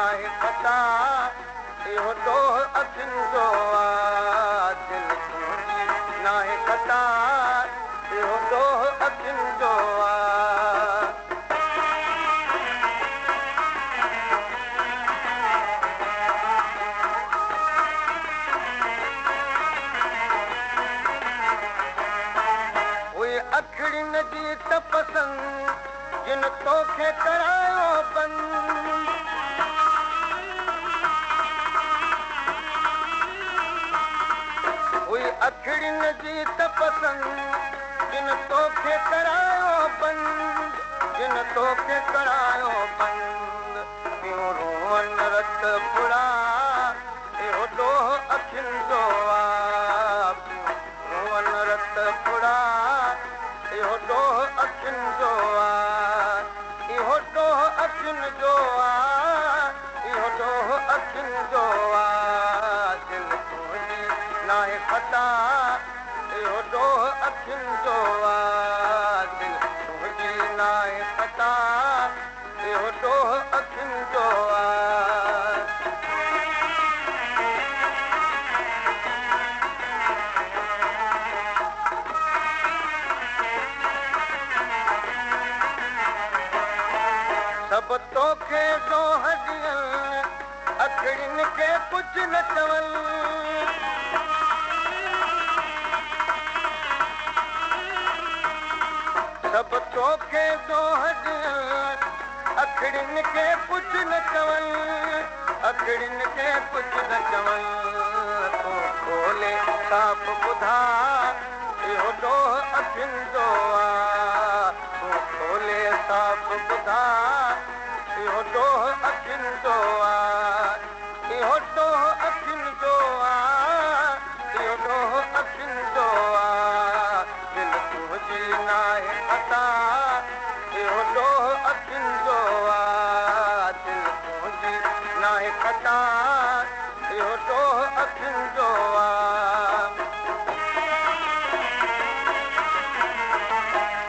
नाहे खता इहो ॾोह अखियुनि जो आहे दिलि तुंहिंजी नाहे खता इहो ॾोह अखियुनि जो आहे उहे अखियुनि जी तपसंद जिन तोखे करायो बंदि उहे अखियुनि जी तपसंद जिन तोखे करायो बंदि जिन तोखे करायो बंदि पियो रोअन रत फुड़ा इहो ॾोह अखियुनि जो आहे पियो रोअन रत फुड़ा इहो ॾोह अखियुनि जो आहे इहो ॾोह अखियुनि जो आहे इहो ॾोह अखियुनि जो आहे दिलि तुंहिंजी नाहे खता इहो ॾोह अखियुनि जो आहे दिलि तुंहिंजी नाहे खता इहो ॾोह अखियुनि जो आहे सभु तोखे ॾोह ॾियनि अखियुनि खे कुझु न चवनि सभु तोखे ॾोह ॾियनि अखियुनि खे कुझु न चवनि अखियुनि खे कुझु न चवनि तूं खोले साफ़ ॿुधा इहो ॾोह अखियुनि जो आहे तूं खोले साफ़ ॿुधा इहो ॾोह अखियुनि जो आहे इहो ॾोह अखियुनि जो आहे इहो ॾोह अखियुनि जो आहे दिलि तुंहिंजी नाहे खता इहो ॾोह अखियुनि जो आहे दिलि तुंहिंजी नाहे खता इहो ॾोह अखियुनि जो आहे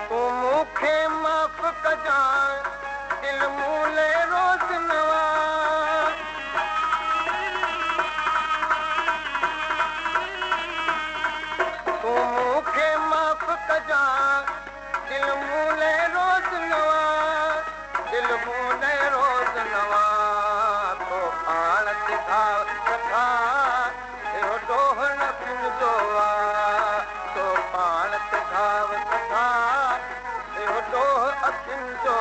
तूं मूंखे माफ़ कजांइ दिलि मूं लाइ रोज़ नवा तूं मूंखे माफ़ कजांइ दिलि मूं लाइ रोज़ नवा दिलि मूं लाइ रोज़ नवा तो पाण ते घाव कथा इहो ॾोह अखियुनि जो आहे तो पाण ते घाव कथा इहो ॾोह अखियुनि जो